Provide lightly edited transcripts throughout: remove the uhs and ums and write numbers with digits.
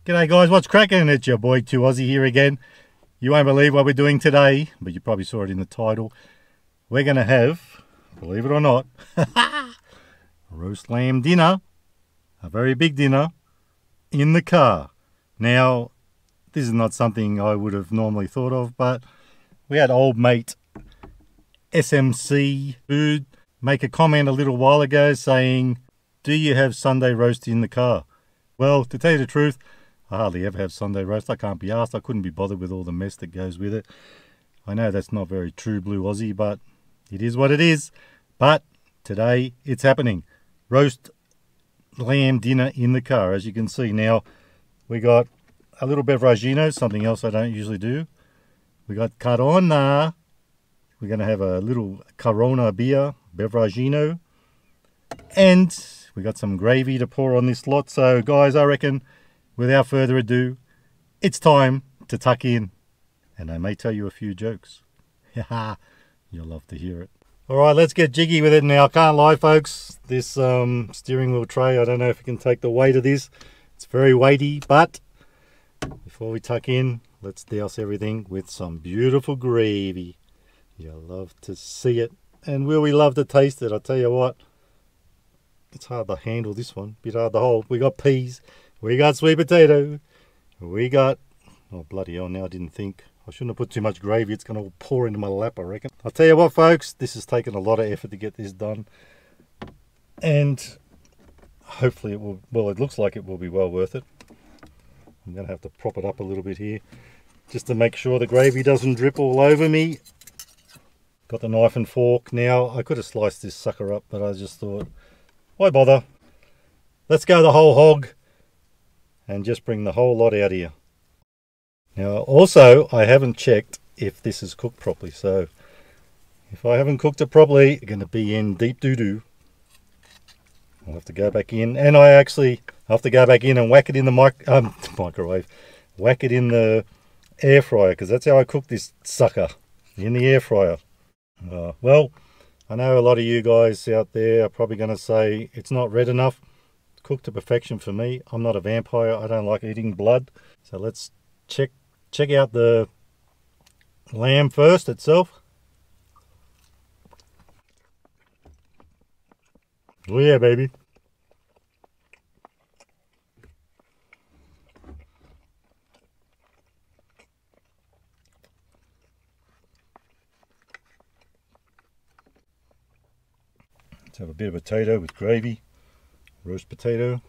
G'day guys, what's cracking? It's your boy 2Aussie here again. You won't believe what we're doing today, but you probably saw it in the title. We're going to have, believe it or not, roast lamb dinner, a very big dinner, in the car. Now, this is not something I would have normally thought of, but we had old mate SMC Food make a comment a little while ago saying, do you have Sunday roast in the car? Well, to tell you the truth, I hardly ever have Sunday roast. I can't be asked. I couldn't be bothered with all the mess that goes with it. I know that's not very true blue Aussie, but it is what it is. But today it's happening. Roast lamb dinner in the car. As you can see now, we got a little beveragino, something else I don't usually do. We got Corona. We're going to have a little Corona beer, beveragino. And we got some gravy to pour on this lot. So guys, I reckon without further ado, it's time to tuck in. And I may tell you a few jokes. You'll love to hear it. Alright, let's get jiggy with it now. I can't lie folks, this steering wheel tray, I don't know if you can take the weight of this. It's very weighty, but before we tuck in, let's douse everything with some beautiful gravy. You'll love to see it. And will we love to taste it? I'll tell you what, it's hard to handle this one, bit hard to hold. We got peas. We got sweet potato. We got, oh bloody hell, now I didn't think. I shouldn't have put too much gravy. It's going to pour into my lap, I reckon. I'll tell you what, folks, this has taken a lot of effort to get this done. And hopefully it will, well, it looks like it will be well worth it. I'm going to have to prop it up a little bit here, just to make sure the gravy doesn't drip all over me. Got the knife and fork. Now, I could have sliced this sucker up, but I just thought, why bother? Let's go the whole hog and just bring the whole lot out here. Now also, I haven't checked if this is cooked properly, so if I haven't cooked it properly, it's going to be in deep doo-doo. I'll have to go back in, and I actually have to go back in and whack it in the microwave, whack it in the air fryer, because that's how I cook this sucker, in the air fryer. Well, I know a lot of you guys out there are probably going to say it's not red enough. Cooked to perfection for me. I'm not a vampire. I don't like eating blood. So let's check out the lamb first itself. Oh yeah, baby. Let's have a bit of potato with gravy. Roast potato.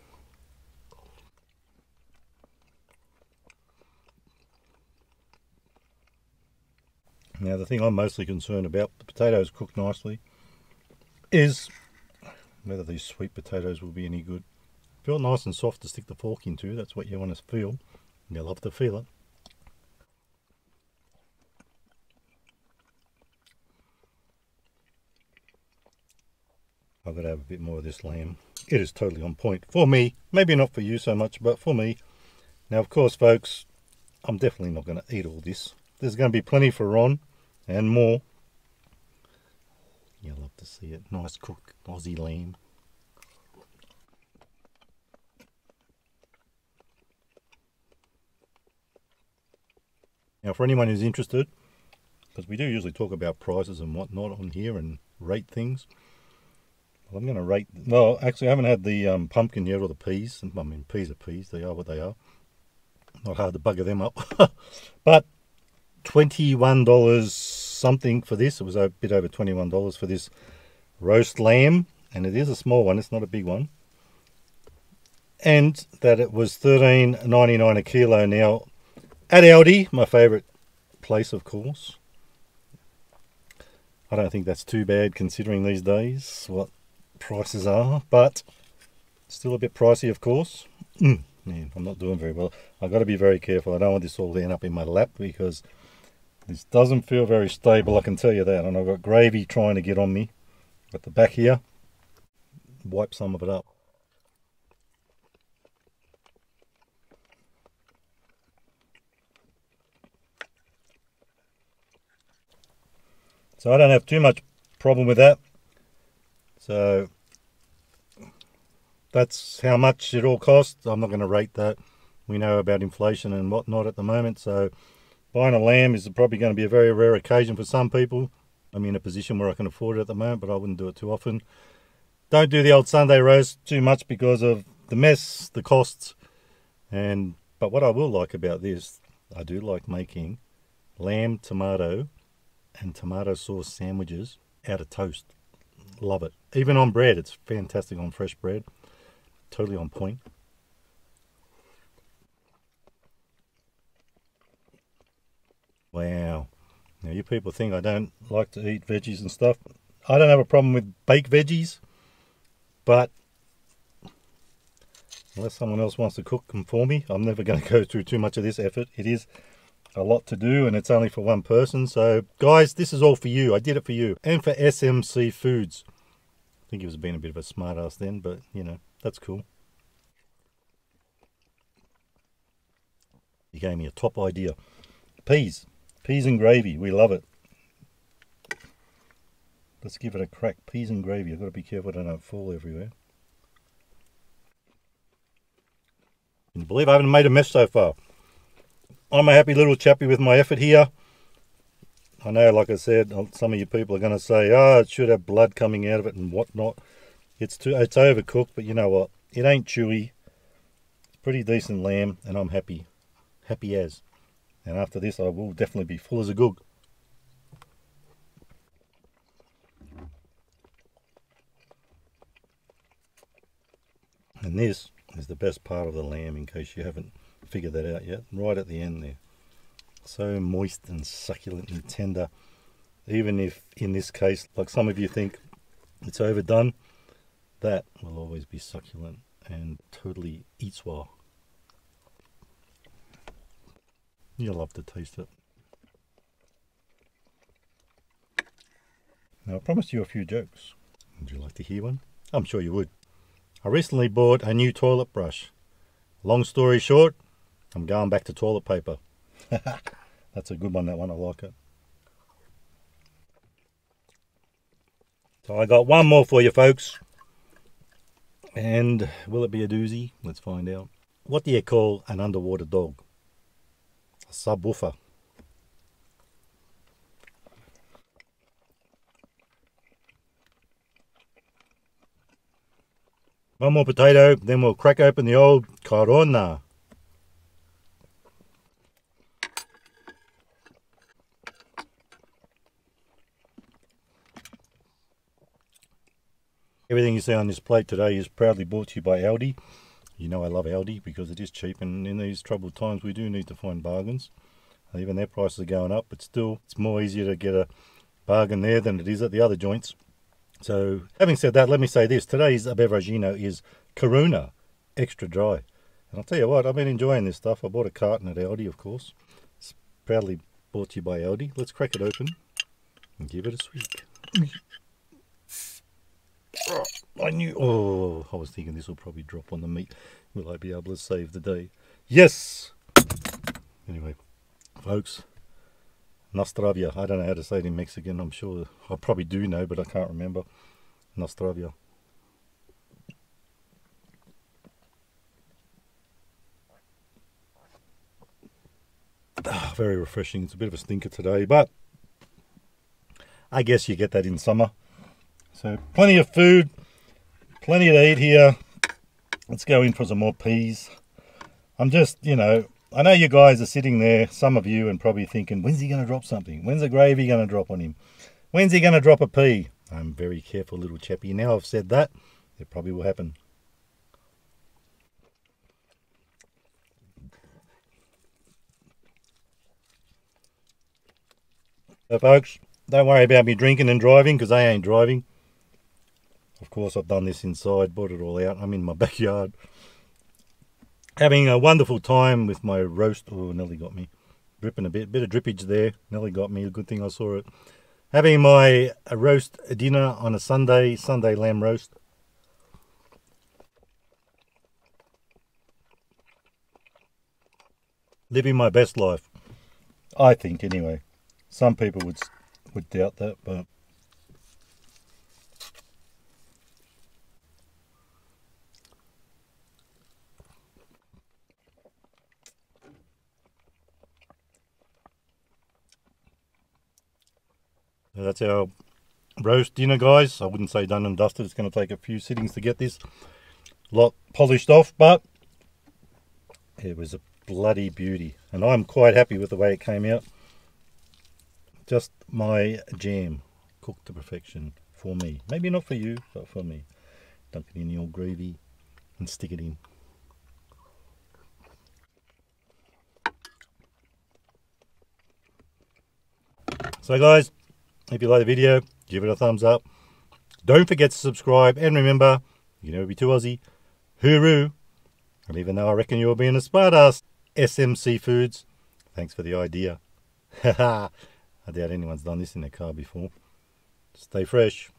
Now the thing I'm mostly concerned about, the potatoes cooked nicely, is whether these sweet potatoes will be any good. Feel nice and soft to stick the fork into, that's what you want to feel. You'll love to feel it. I've got to have a bit more of this lamb. It is totally on point for me. Maybe not for you so much, but for me. Now, of course, folks, I'm definitely not going to eat all this. There's going to be plenty for Ron and more. You'll love to see it. Nice cooked Aussie lamb. Now, for anyone who's interested, because we do usually talk about prices and whatnot on here and rate things. I'm going to rate, well, actually I haven't had the pumpkin yet, or the peas. I mean, peas are peas, they are what they are. Not hard to bugger them up. But $21 something for this. It was a bit over $21 for this roast lamb. And it is a small one, it's not a big one. And that it was $13.99 a kilo. Now, at Aldi, my favourite place, of course. I don't think that's too bad considering these days what prices are, but still a bit pricey, of course. Man, I'm not doing very well. I've got to be very careful. I don't want this all to end up in my lap, because this doesn't feel very stable, I can tell you that. And I've got gravy trying to get on me at the back here. Wipe some of it up. So I don't have too much problem with that. So that's how much it all costs. I'm not going to rate that. We know about inflation and whatnot at the moment, so buying a lamb is probably going to be a very rare occasion for some people. I'm in a position where I can afford it at the moment, but I wouldn't do it too often. Don't do the old Sunday roast too much because of the mess, the costs, but what I will like about this, I do like making lamb, tomato, and tomato sauce sandwiches out of toast. Love it. Even on bread, it's fantastic on fresh bread. Totally on point. Wow. Now you people think I don't like to eat veggies and stuff. I don't have a problem with baked veggies, but unless someone else wants to cook them for me, I'm never going to go through too much of this effort. It is a lot to do and it's only for one person. So guys, this is all for you. I did it for you and for SMC Foods. I think he was being a bit of a smart ass then, but you know, that's cool. He gave me a top idea. Peas and gravy, we love it. Let's give it a crack. Peas and gravy. I've got to be careful I don't fall everywhere. Can you believe I haven't made a mess so far? I'm a happy little chappy with my effort here. I know, like I said, some of you people are going to say, oh, it should have blood coming out of it and whatnot. It's overcooked, but you know what? It ain't chewy. It's pretty decent lamb, and I'm happy. Happy as. And after this, I will definitely be full as a goog. And this is the best part of the lamb, in case you haven't figured that out yet. Right at the end there. So moist and succulent and tender. Even if, in this case, like some of you think it's overdone, that will always be succulent and totally eats well. You'll love to taste it. Now, I promised you a few jokes. Would you like to hear one? I'm sure you would. I recently bought a new toilet brush. Long story short, I'm going back to toilet paper. That's a good one, that one. I like it. So I got one more for you folks. And will it be a doozy? Let's find out. What do you call an underwater dog? A subwoofer. One more potato, then we'll crack open the old Corona. Everything you see on this plate today is proudly brought to you by Aldi. You know I love Aldi because it is cheap, and in these troubled times we do need to find bargains. Even their prices are going up, but still it's more easier to get a bargain there than it is at the other joints. So having said that, let me say this. Today's beveragino is Corona Extra Dry. And I'll tell you what, I've been enjoying this stuff. I bought a carton at Aldi, of course. It's proudly brought to you by Aldi. Let's crack it open and give it a sweep. I was thinking this will probably drop on the meat. Will I be able to save the day? Yes! Anyway, folks, Nostravia. I don't know how to say it in Mexican. I'm sure I probably do know, but I can't remember. Nostravia. Very refreshing. It's a bit of a stinker today, but I guess you get that in summer. So plenty of food, plenty to eat here. Let's go in for some more peas. I'm just, you know, I know you guys are sitting there, some of you, and probably thinking, when's he going to drop something? When's the gravy going to drop on him? When's he going to drop a pea? I'm very careful, little chappy. Now I've said that, it probably will happen. So folks, don't worry about me drinking and driving, because I ain't driving. Of course, I've done this inside, brought it all out. I'm in my backyard. Having a wonderful time with my roast. Oh, Nelly got me. Dripping a bit of drippage there. Nelly got me. A good thing I saw it. Having my roast dinner on a Sunday lamb roast. Living my best life. I think, anyway. Some people would doubt that, but That's our roast dinner, guys. I wouldn't say done and dusted. It's going to take a few sittings to get this lot polished off, but it was a bloody beauty, and I'm quite happy with the way it came out. Just my jam, cooked to perfection for me. Maybe not for you, but for me. Dunk it in the old gravy and stick it in. So guys, if you like the video, give it a thumbs up. Don't forget to subscribe, and remember, you never be too Aussie. Hooroo! And even though I reckon you're being a smartass, SM Seafoods, thanks for the idea. Haha, I doubt anyone's done this in their car before. Stay fresh.